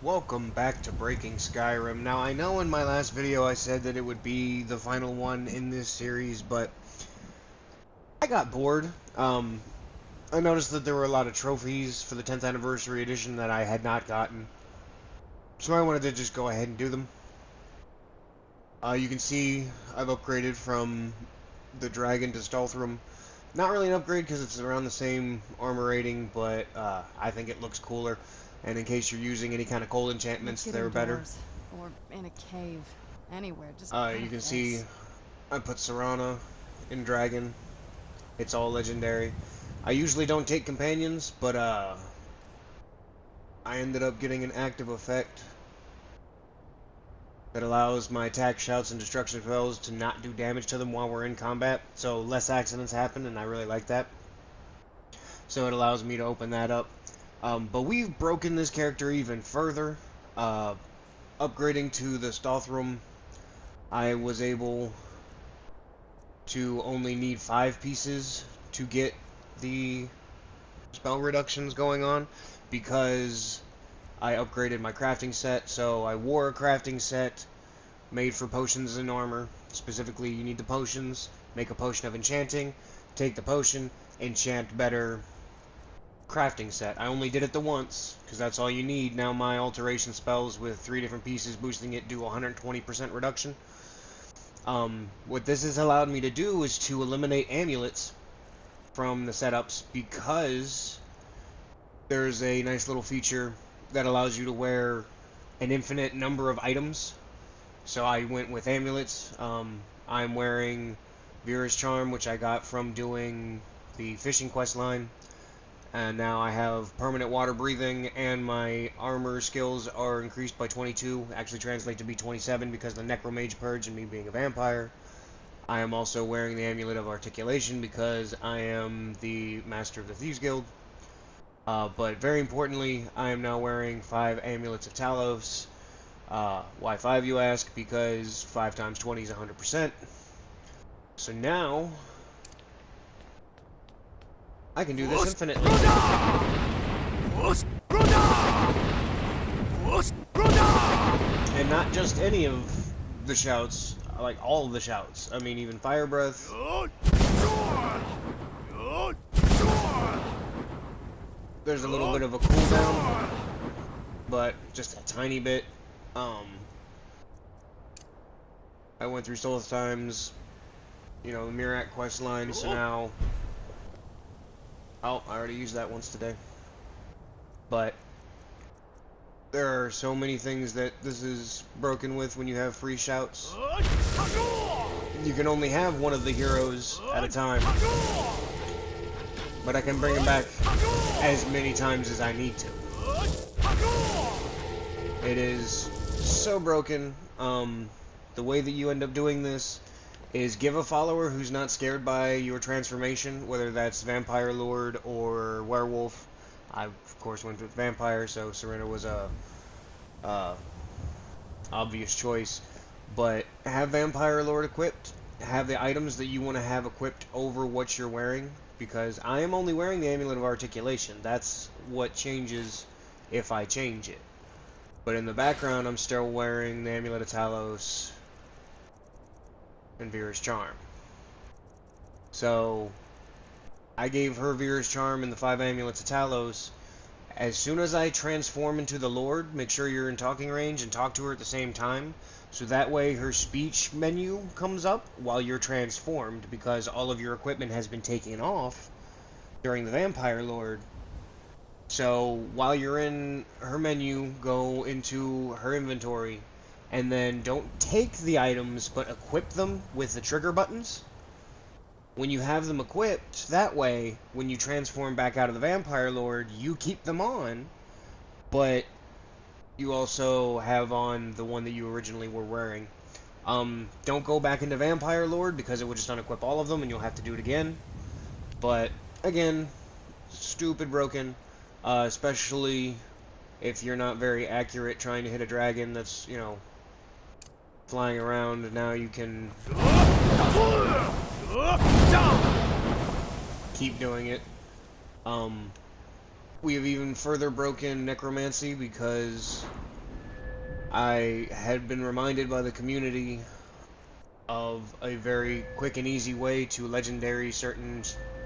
Welcome back to Breaking Skyrim. Now, I know in my last video I said that it would be the final one in this series, but I got bored. I noticed that there were a lot of trophies for the 10th anniversary edition that I had not gotten, so I wanted to just go ahead and do them. You can see I've upgraded from the Dragon to Stealth Room. Not really an upgrade because it's around the same armor rating, but I think it looks cooler. And in case you're using any kind of cold enchantments, Let's get they're better. indoors. Or in a cave. Anywhere, just You can this. see I put Serana in Dragon. It's all legendary. I usually don't take companions, but I ended up getting an active effect that allows my attack, shouts, and destruction spells to not do damage to them while we're in combat, so less accidents happen, and I really like that. So it allows me to open that up. But we've broken this character even further. Upgrading to the Stealth Room, I was able to only need 5 pieces to get the spell reductions going on because I upgraded my crafting set. So I wore a crafting set made for potions and armor. Specifically, you need the potions, make a potion of enchanting, take the potion, enchant better crafting set. I only did it the once because that's all you need. Now my alteration spells with 3 different pieces boosting it do 120% reduction. What this has allowed me to do is to eliminate amulets from the setups because there's a nice little feature that allows you to wear an infinite number of items. So I went with amulets. I'm wearing Vera's Charm, which I got from doing the fishing quest line. And now I have permanent water breathing, and my armor skills are increased by 22, actually translate to be 27 because of the Necromage Purge and me being a vampire. I am also wearing the Amulet of Articulation because I am the Master of the Thieves Guild. But very importantly, I am now wearing 5 Amulets of Talos. Why 5, you ask? Because 5 times 20 is 100%. So now I can do this infinitely. And not just any of the shouts, like all of the shouts. I mean, even Fire Breath. There's a little bit of a cooldown, but just a tiny bit. I went through Soul Times, the Mirak quest line, so now... Oh, I already used that once today. But there are so many things that this is broken with when you have free shouts. You can only have one of the heroes at a time. But I can bring him back as many times as I need to. It is so broken. The way that you end up doing this is give a follower who's not scared by your transformation, whether that's Vampire Lord or Werewolf. I, of course, went with Vampire, so Serena was a obvious choice. But have Vampire Lord equipped. Have the items that you want to have equipped over what you're wearing, because I am only wearing the Amulet of Articulation. That's what changes if I change it. But in the background, I'm still wearing the Amulet of Talos and Vera's Charm. So I gave her Vera's Charm and the 5 Amulets of Talos. As soon as I transform into the Lord, make sure you're in talking range and talk to her at the same time, so that way her speech menu comes up while you're transformed, because all of your equipment has been taken off during the Vampire Lord. So while you're in her menu, go into her inventory, and then don't take the items, but equip them with the trigger buttons. When you have them equipped, that way, when you transform back out of the Vampire Lord, you keep them on, but you also have on the one that you originally were wearing. Don't go back into Vampire Lord, because it will just unequip all of them, and you'll have to do it again. But, again, stupid broken, especially if you're not very accurate trying to hit a dragon that's, flying around. Now you can keep doing it. We have even further broken necromancy because I had been reminded by the community of a very quick and easy way to legendary certain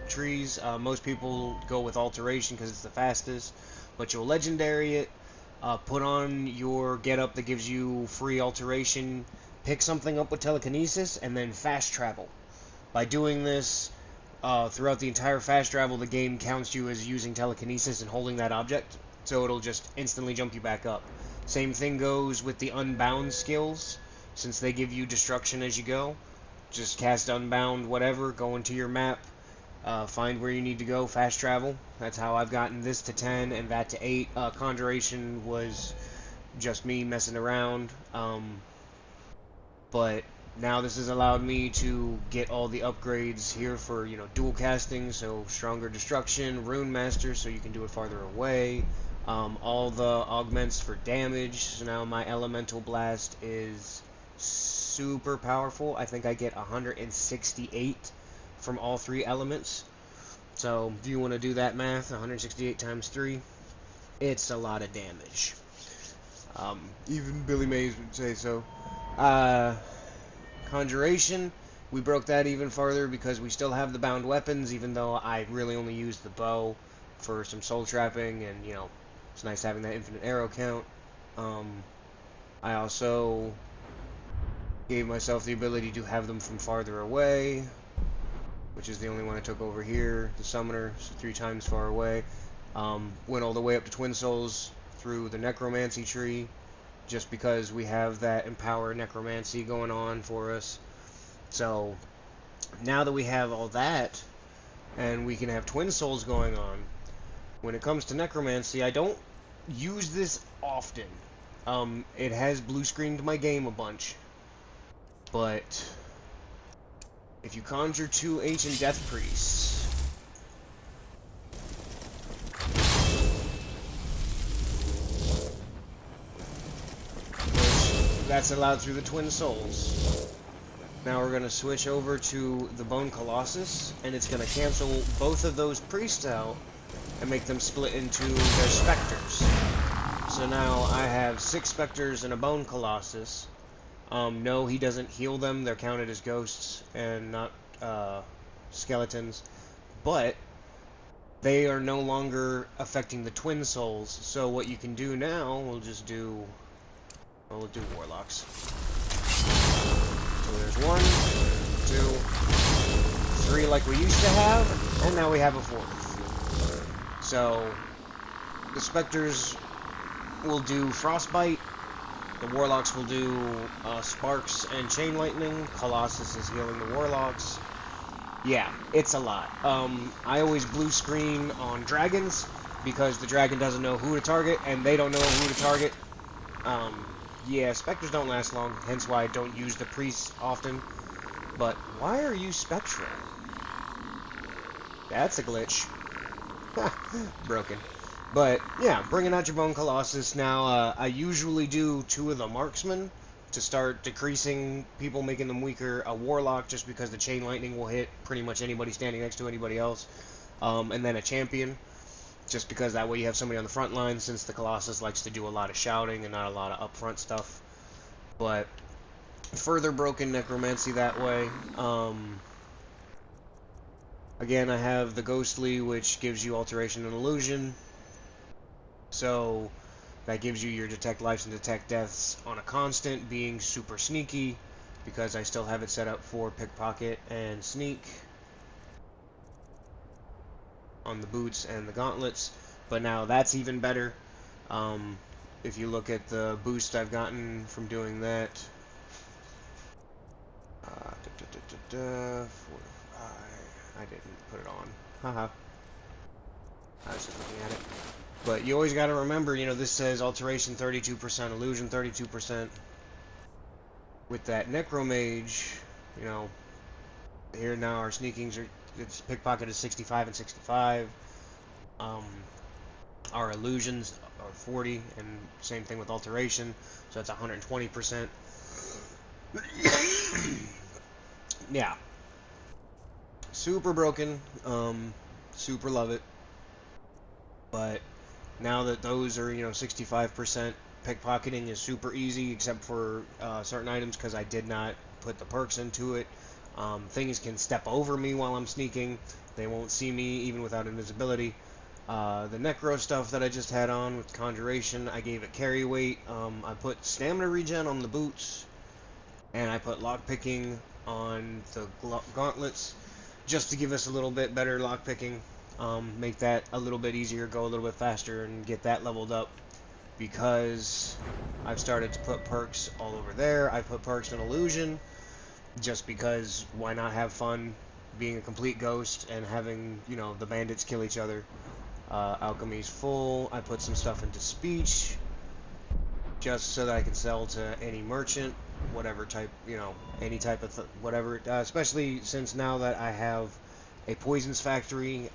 trees. Most people go with alteration because it's the fastest, but you'll legendary it, put on your getup that gives you free alteration, pick something up with telekinesis, and then fast travel. By doing this, throughout the entire fast travel, the game counts you as using telekinesis and holding that object, so it'll just instantly jump you back up. Same thing goes with the Unbound skills, since they give you destruction as you go. Just cast Unbound, whatever, go into your map, find where you need to go, fast travel. That's how I've gotten this to 10 and that to 8. Conjuration was just me messing around, but now this has allowed me to get all the upgrades here for, dual casting, so stronger destruction, rune master, so you can do it farther away, all the augments for damage. So now my elemental blast is super powerful. I think I get 168 from all 3 elements. So if you want to do that math, 168 times 3, it's a lot of damage. Even Billy Mays would say so. Conjuration, we broke that even farther because we still have the bound weapons, even though I really only used the bow for some soul trapping, and it's nice having that infinite arrow count. I also gave myself the ability to have them from farther away, which is the only one I took over here. The summoner, so 3 times far away. Went all the way up to Twin Souls through the necromancy tree, just because we have that empower necromancy going on for us. So now that we have all that, and we can have Twin Souls going on, when it comes to necromancy, I don't use this often. It has blue screened my game a bunch, but if you conjure 2 ancient death priests, that's allowed through the Twin Souls. Now we're going to switch over to the Bone Colossus, and it's going to cancel both of those priests out and make them split into their specters. So now I have 6 specters and a Bone Colossus. No, he doesn't heal them. They're counted as ghosts and not skeletons. But they are no longer affecting the Twin Souls. So what you can do now, we'll do Warlocks. So there's 1, 2, 3 like we used to have, and now we have a 4th. So the Spectres will do Frostbite, the Warlocks will do Sparks and Chain Lightning, Colossus is healing the Warlocks. Yeah, it's a lot. I always blue screen on dragons, because the dragon doesn't know who to target, and they don't know who to target. Yeah, Spectres don't last long, hence why I don't use the priests often. But why are you spectral? That's a glitch. Broken. But yeah, bringing out your Bone Colossus. Now, I usually do 2 of the Marksmen to start decreasing people, making them weaker. A Warlock, just because the Chain Lightning will hit pretty much anybody standing next to anybody else. And then a Champion, just because that way you have somebody on the front line, since the Colossus likes to do a lot of shouting and not a lot of upfront stuff. But further broken necromancy that way. Again, I have the Ghostly, which gives you alteration and illusion. So that gives you your detect lives and detect deaths on a constant, being super sneaky, because I still have it set up for pickpocket and sneak on the boots and the gauntlets. But now that's even better. If you look at the boost I've gotten from doing that, 45. I didn't put it on. Haha. I was just looking at it. But you always got to remember, this says alteration 32%, illusion 32%. With that necromage, here now our sneakings are, it's pickpocket is 65 and 65. Our illusions are 40, and same thing with alteration, so that's 120%. Yeah. Super broken, super love it. But Now that those are, 65%, pickpocketing is super easy, except for certain items, because I did not put the perks into it. Things can step over me while I'm sneaking. They won't see me even without invisibility. The Necro stuff that I just had on with Conjuration, I gave it carry weight. I put stamina regen on the boots, and I put lockpicking on the gauntlets, just to give us a little bit better lockpicking. Make that a little bit easier, go a little bit faster, and get that leveled up. Because I've started to put perks all over there. I put perks in Illusion, just because why not have fun being a complete ghost and having, the bandits kill each other. Alchemy's full. I put some stuff into Speech, just so that I can sell to any merchant, whatever type, any type of whatever. Especially since now that I have a poisons factory,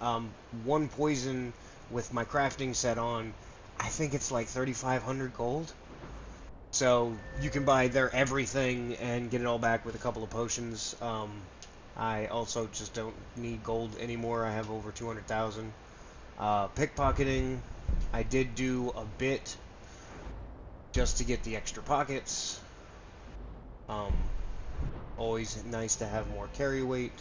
one poison with my crafting set on, I think it's like 3,500 gold. So you can buy their everything and get it all back with a couple of potions. I also just don't need gold anymore. I have over 200,000. Pickpocketing, I did do a bit just to get the extra pockets. Always nice to have more carry weight.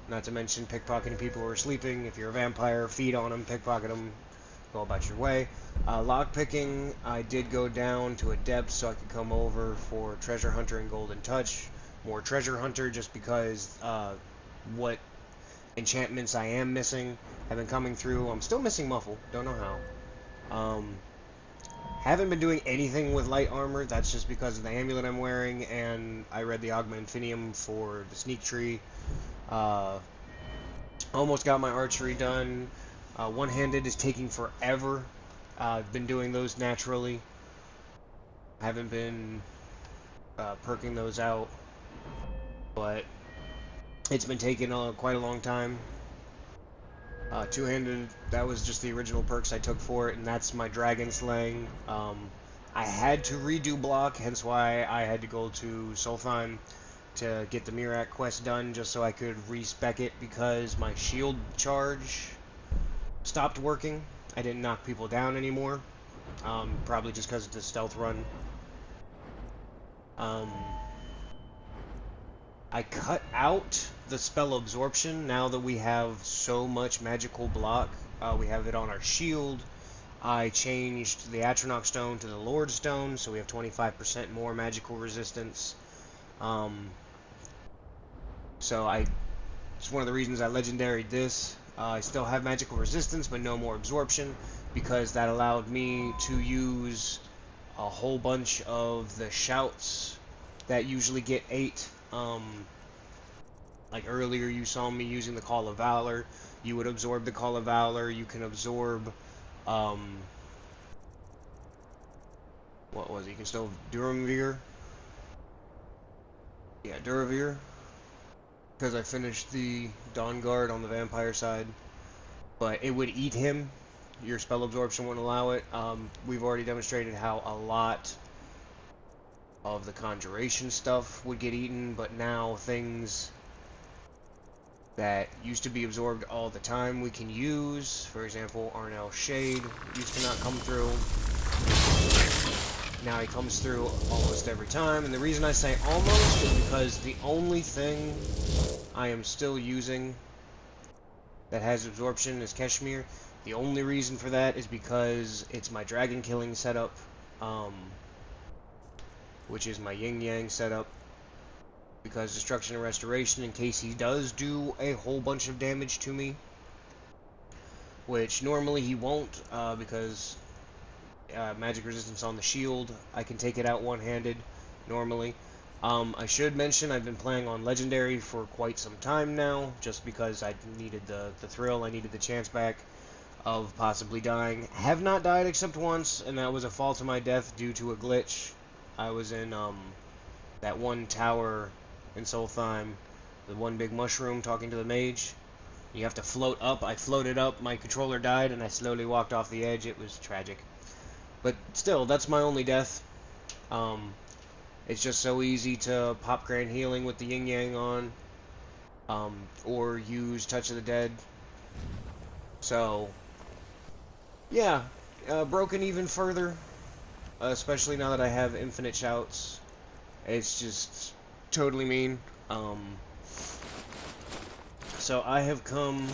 Not to mention pickpocketing people who are sleeping. If you're a vampire, feed on them, pickpocket them, go about your way. Lockpicking, I did go down to a depth so I could come over for Treasure Hunter and Golden Touch. More Treasure Hunter just because what enchantments I am missing have been coming through. I'm still missing Muffle, don't know how. Haven't been doing anything with light armor, that's just because of the amulet I'm wearing, and I read the Augma Infinium for the sneak tree. Almost got my archery done. One-handed is taking forever. I've been doing those naturally. Haven't been perking those out, but it's been taking quite a long time. Two-handed, that was just the original perks I took for it, and that's my dragon slaying. I had to redo block, hence why I had to go to Solheim to get the Mirak quest done, just so I could respec it, because my shield charge stopped working. I didn't knock people down anymore, probably just because it's a stealth run. I cut out the spell absorption now that we have so much magical block. We have it on our shield. I changed the Atronach stone to the Lord stone, so we have 25% more magical resistance. It's one of the reasons I legendaried this. I still have magical resistance, but no more absorption, because that allowed me to use a whole bunch of the shouts that usually get 8. Like earlier you saw me using the Call of Valor. You would absorb the Call of Valor. You can absorb, what was it? You can still Duramvir. Yeah, Duravir. Because I finished the Dawn Guard on the vampire side. But it would eat him. Your spell absorption wouldn't allow it. We've already demonstrated how a lot of the conjuration stuff would get eaten, but now things that used to be absorbed all the time we can use. For example, Arnell Shade used to not come through. Now he comes through almost every time, and the reason I say almost is because the only thing I am still using that has absorption is Keshmir. The only reason for that is because it's my dragon killing setup, which is my yin yang setup. Because destruction and restoration, in case he does do a whole bunch of damage to me, which normally he won't, because magic resistance on the shield, I can take it out one-handed normally. I should mention I've been playing on legendary for quite some time now, just because I needed the thrill, I needed the chance back of possibly dying. Have not died except once, and that was a fall to my death due to a glitch. I was in that one tower in Solheim, the one big mushroom, talking to the mage. You have to float up. I floated up, my controller died, and I slowly walked off the edge. It was tragic. But still, that's my only death. It's just so easy to pop Grand Healing with the Yin Yang on, or use Touch of the Dead. So, yeah, broken even further, especially now that I have infinite shouts. It's just totally mean. So I have come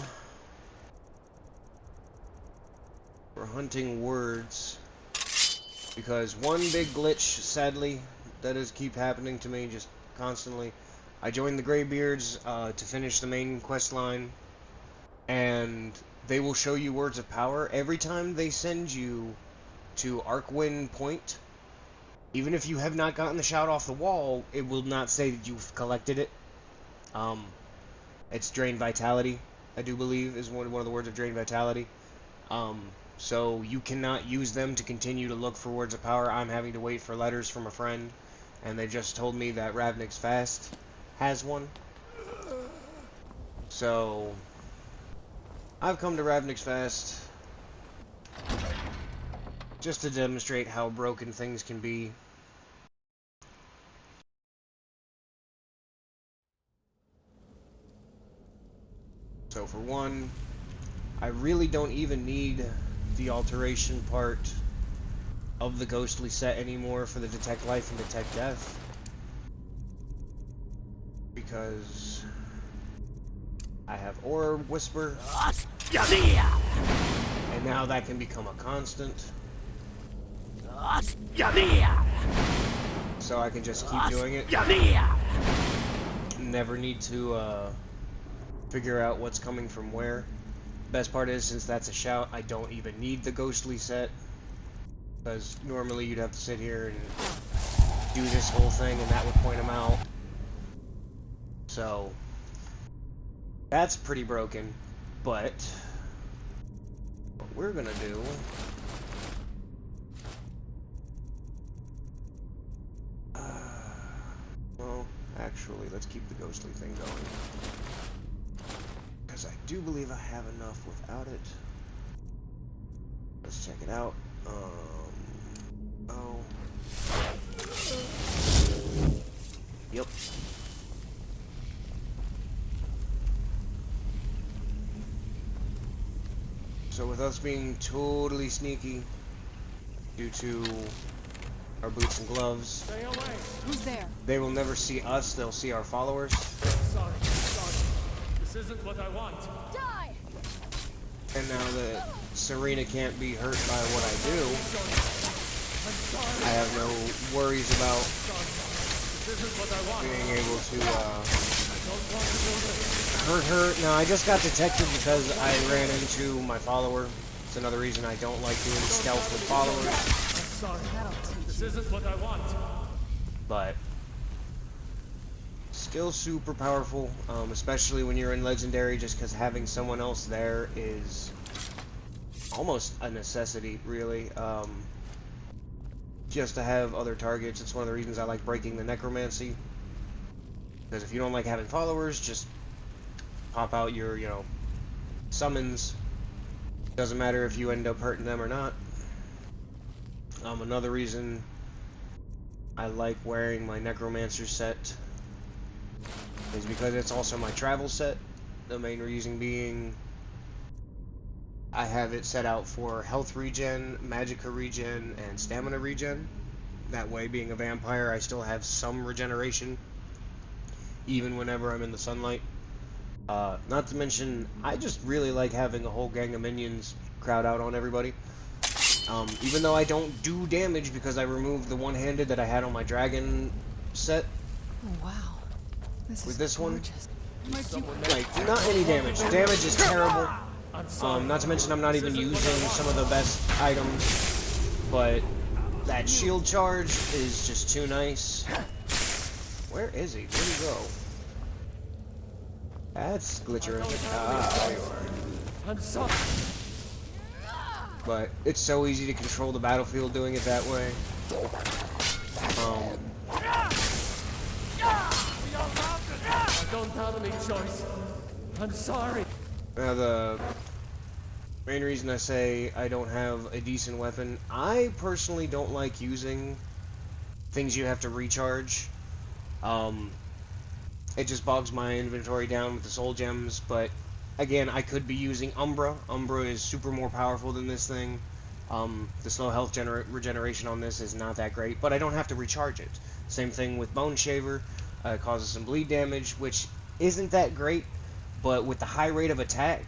for hunting words, because one big glitch, sadly, that does keep happening to me just constantly. I joined the Greybeards to finish the main quest line, and they will show you words of power every time they send you to Arcwind Point. Even if you have not gotten the shout off the wall, it will not say that you've collected it. It's Drain Vitality, I do believe, is one of the words of Drain Vitality. So you cannot use them to continue to look for words of power. I'm having to wait for letters from a friend, and they just told me that Ravnic's Fast has one. So I've come to Ravnic's Fast just to demonstrate how broken things can be. So for one, I really don't even need the alteration part of the ghostly set anymore for the Detect Life and Detect Death, because I have Aura Whisper, and now that can become a constant. So I can just keep doing it. Never need to figure out what's coming from where. Best part is, since that's a shout, I don't even need the ghostly set, because normally you'd have to sit here and do this whole thing and that would point them out. So that's pretty broken, but what we're gonna do well, actually, let's keep the ghostly thing going, because I do believe I have enough without it. Let's check it out. Oh. Yep. So with us being totally sneaky due to our boots and gloves, Stay away. Who's there? they will never see us, they'll see our followers. Sorry. This isn't what I want. Die! And now that Serena can't be hurt by what I do, I have no worries about being able to hurt her. Now, I just got detected because I ran into my follower. It's another reason I don't like doing stealth with followers. Sorry. This isn't what I want. But still super powerful, especially when you're in Legendary, just because having someone else there is almost a necessity, really. Just to have other targets. It's one of the reasons I like breaking the Necromancy. Because if you don't like having followers, just pop out your, summons. Doesn't matter if you end up hurting them or not. Another reason I like wearing my Necromancer set is because it's also my travel set. The main reason being I have it set out for health regen, magicka regen, and stamina regen. That way, being a vampire, I still have some regeneration, even whenever I'm in the sunlight. Not to mention, I just really like having a whole gang of minions crowd out on everybody. Even though I don't do damage because I removed the one-handed that I had on my dragon set. Oh, wow. With this gorgeous. like, not any damage. Damage is terrible. Not to mention I'm not even using some of the best items, but that shield charge is just too nice. Where is he? Where'd he go? That's glitcherific. Ah, there you are. I'm sorry. But it's so easy to control the battlefield doing it that way. I don't have any choice. I'm sorry. Now the main reason I say I don't have a decent weapon, I personally don't like using things you have to recharge. It just bogs my inventory down with the soul gems, but again, I could be using Umbra. Umbra is super more powerful than this thing. The slow health regeneration on this is not that great, but I don't have to recharge it. Same thing with Bone Shaver. It causes some bleed damage, which isn't that great, but with the high rate of attack,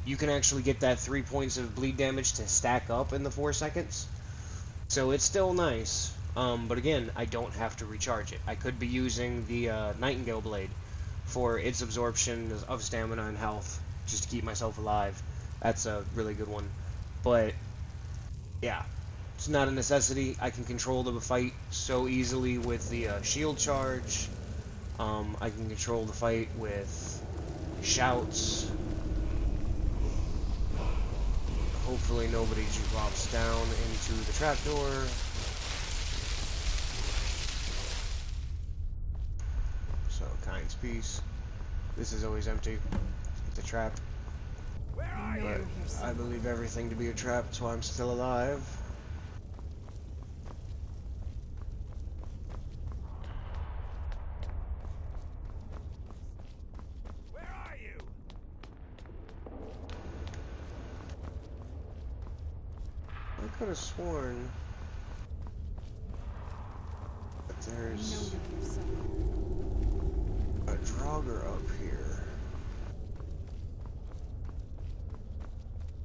you can actually get that 3 points of bleed damage to stack up in the 4 seconds. So it's still nice, but again, I don't have to recharge it. I could be using the Nightingale Blade for its absorption of stamina and health, just to keep myself alive. That's a really good one. But yeah, it's not a necessity. I can control the fight so easily with the shield charge. I can control the fight with shouts. Hopefully nobody drops down into the trapdoor. So, kind's peace. This is always empty. Let's get the trap. But I believe everything to be a trap, that's why I'm still alive. Where are you? I could have sworn that there's a Draugr up here.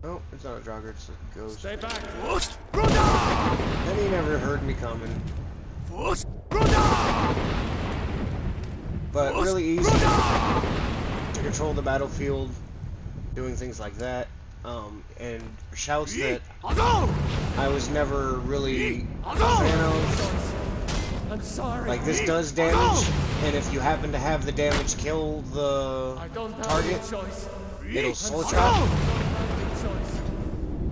Oh, it's not a Draugr, it's a ghost. Stay back! And he never heard me coming. But really easy to control the battlefield, doing things like that. And shouts that I was never really a fan of. I'm sorry. Like, this does damage, and if you happen to have the damage kill the I don't have target, any choice. it'll soul trap.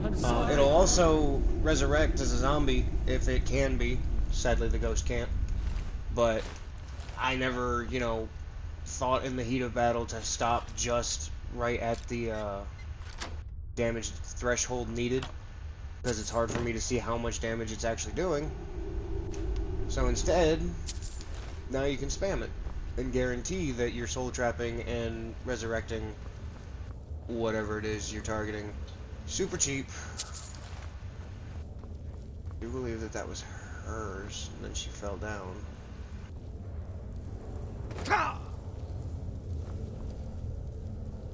I'm sorry. It'll also resurrect as a zombie, if it can be. Sadly, the ghost can't. But I never, you know, thought in the heat of battle to stop just right at the damage threshold needed, because it's hard for me to see how much damage it's actually doing. So instead, now you can spam it and guarantee that you're soul trapping and resurrecting whatever it is you're targeting. Super cheap. I do believe that that was hers, and then she fell down.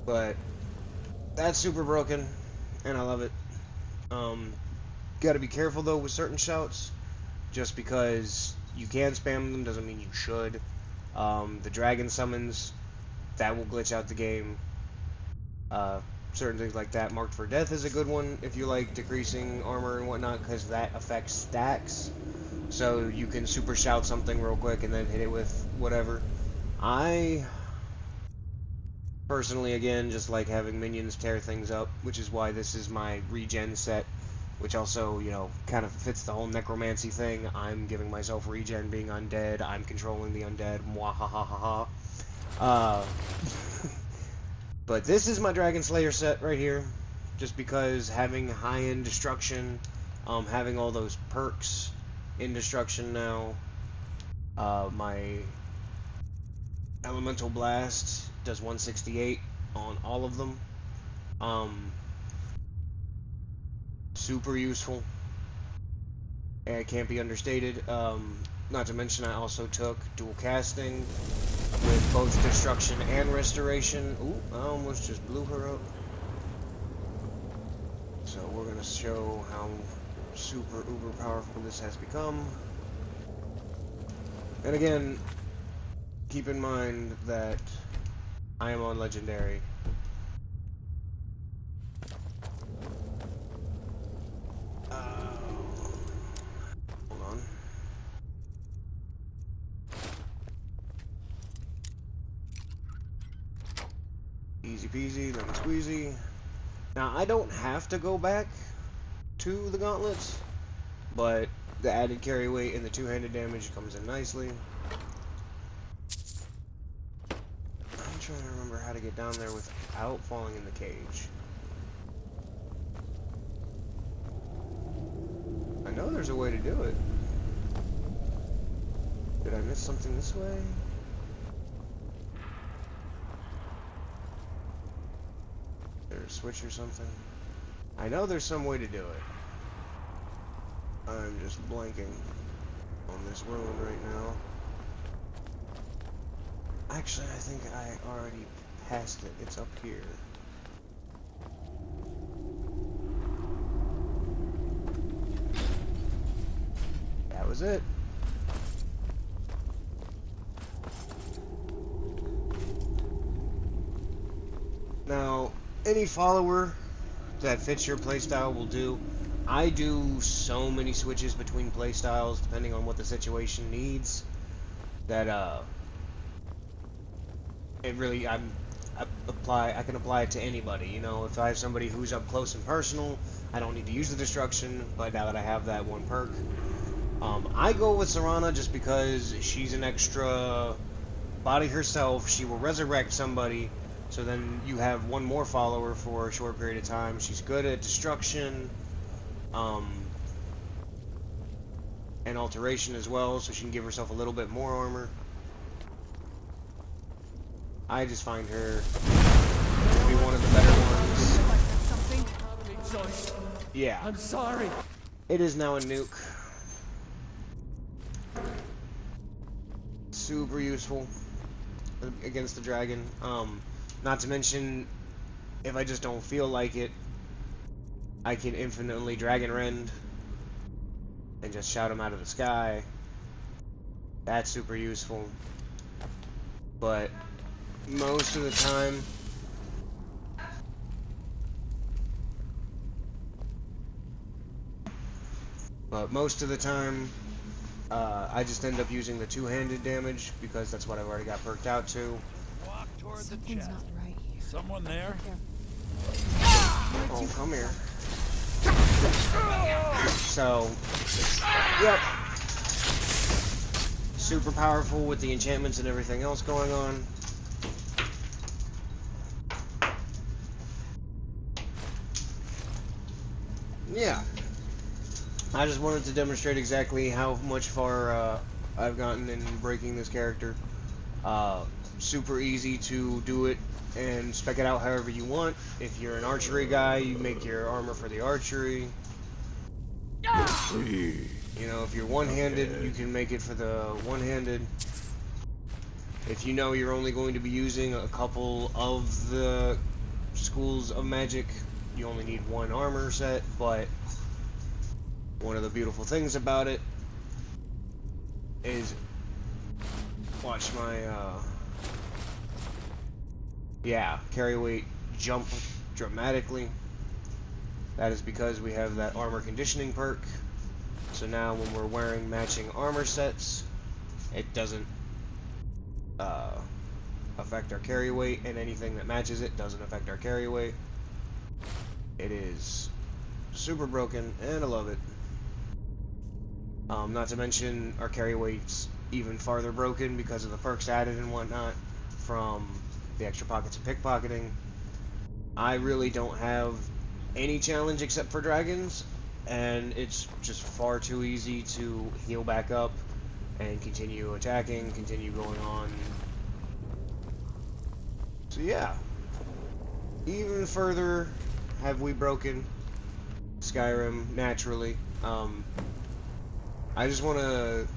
But that's super broken, and I love it. Gotta be careful though with certain shouts. Just because you can spam them doesn't mean you should. The dragon summons, that will glitch out the game. Certain things like that. Marked for Death is a good one if you like decreasing armor and whatnot, because that affects stacks. So you can super shout something real quick and then hit it with whatever. I personally, again, just like having minions tear things up, which is why this is my regen set, which also, you know, kind of fits the whole necromancy thing. I'm giving myself regen being undead. I'm controlling the undead. Mwahahaha. But this is my Dragon Slayer set right here, just because having high-end destruction, having all those perks in destruction now, my Elemental Blast does 168 on all of them. Super useful. And it can't be understated. Not to mention I also took dual casting with both destruction and restoration. Ooh, I almost just blew her up. So we're gonna show how super uber powerful this has become. And again, keep in mind that I am on Legendary. Hold on. Easy peasy, lemon squeezy. Now, I don't have to go back to the gauntlets, but the added carry weight and the two-handed damage comes in nicely. I'm trying to remember how to get down there without falling in the cage. I know there's a way to do it. Did I miss something this way? There's a switch or something. I know there's some way to do it. I'm just blanking on this road right now. Actually, I think I already passed it. It's up here. That was it. Now, any follower that fits your playstyle will do. I do so many switches between playstyles depending on what the situation needs that it really I can apply it to anybody. You know, if I have somebody who's up close and personal, I don't need to use the destruction, but now that I have that one perk, I go with Serana just because she's an extra body herself. She will resurrect somebody, so then you have one more follower for a short period of time. She's good at destruction, and alteration as well, so she can give herself a little bit more armor. I just find her to be one of the better ones. Something. Yeah. I'm sorry. It is now a nuke. Super useful against the dragon. Not to mention, if I just don't feel like it, I can infinitely Dragon Rend and just shout him out of the sky. That's super useful. But most of the time, I just end up using the two-handed damage because that's what I've already got perked out to. Walk toward the Something's chest. not right here. Someone there? Oh, come here. So, yep. Super powerful with the enchantments and everything else going on. Yeah. I just wanted to demonstrate exactly how much far I've gotten in breaking this character. Super easy to do it and spec it out however you want. If you're an archery guy, you make your armor for the archery. You know, if you're one-handed, you can make it for the one-handed. If you know you're only going to be using a couple of the schools of magic, you only need one armor set, but one of the beautiful things about it is, watch my, yeah, carry weight jump dramatically. That is because we have that armor conditioning perk. So now when we're wearing matching armor sets, it doesn't affect our carry weight, and anything that matches it doesn't affect our carry weight. It is super broken, and I love it. Not to mention our carry weight's even farther broken because of the perks added and whatnot from the extra pockets of pickpocketing. I really don't have any challenge except for dragons, and it's just far too easy to heal back up and continue attacking, continue going on. So yeah, even further have we broken Skyrim naturally. I just want to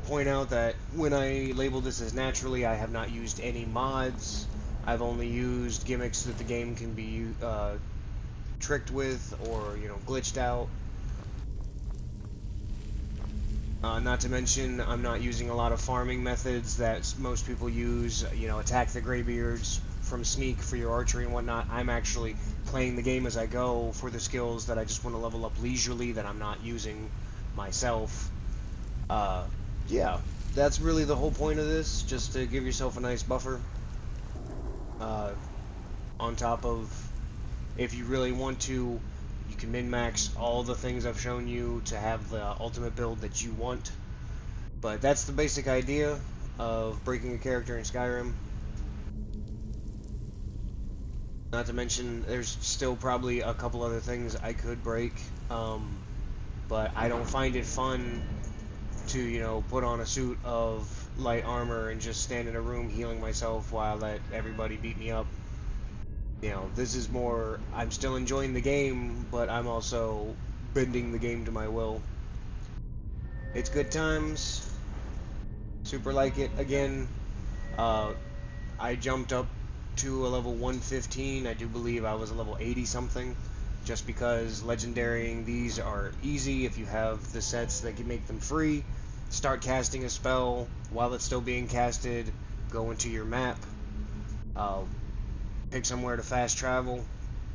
point out that when I label this as naturally, I have not used any mods. I've only used gimmicks that the game can be tricked with or, you know, glitched out. Not to mention, I'm not using a lot of farming methods that most people use, you know, attack the Greybeards from sneak for your archery and whatnot. I'm actually playing the game as I go for the skills that I just want to level up leisurely that I'm not using myself. Yeah, that's really the whole point of this, just to give yourself a nice buffer. On top of, if you really want to, you can min-max all the things I've shown you to have the ultimate build that you want. But that's the basic idea of breaking a character in Skyrim. Not to mention, there's still probably a couple other things I could break, but I don't find it fun to, you know, put on a suit of light armor and just stand in a room healing myself while I let everybody beat me up. You know, this is more, I'm still enjoying the game, but I'm also bending the game to my will. It's good times. Super like it. Again, I jumped up to a level 115. I do believe I was a level 80 something, just because legendarying these are easy if you have the sets that can make them free. Start casting a spell while it's still being casted. Go into your map. Pick somewhere to fast travel.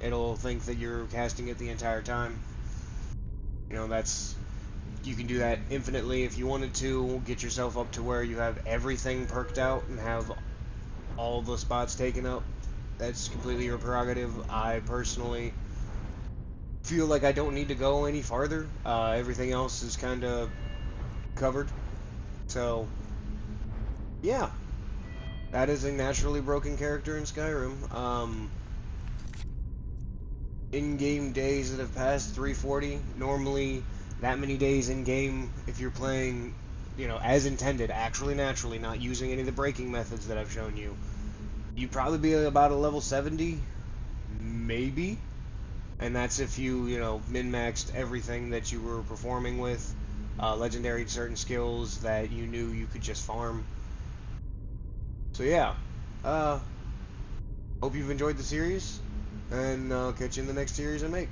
It'll think that you're casting it the entire time. You know, you can do that infinitely if you wanted to. Get yourself up to where you have everything perked out and have all the spots taken up. That's completely your prerogative. I personally feel like I don't need to go any farther. Everything else is kind of covered. So, yeah. That is a naturally broken character in Skyrim. In-game days that have passed 340. Normally, that many days in-game, if you're playing, you know, as intended, actually naturally, not using any of the breaking methods that I've shown you, you'd probably be about a level 70, maybe. And that's if you know, min-maxed everything that you were performing with, legendary certain skills that you knew you could just farm. So yeah, hope you've enjoyed the series, and I'll catch you in the next series I make.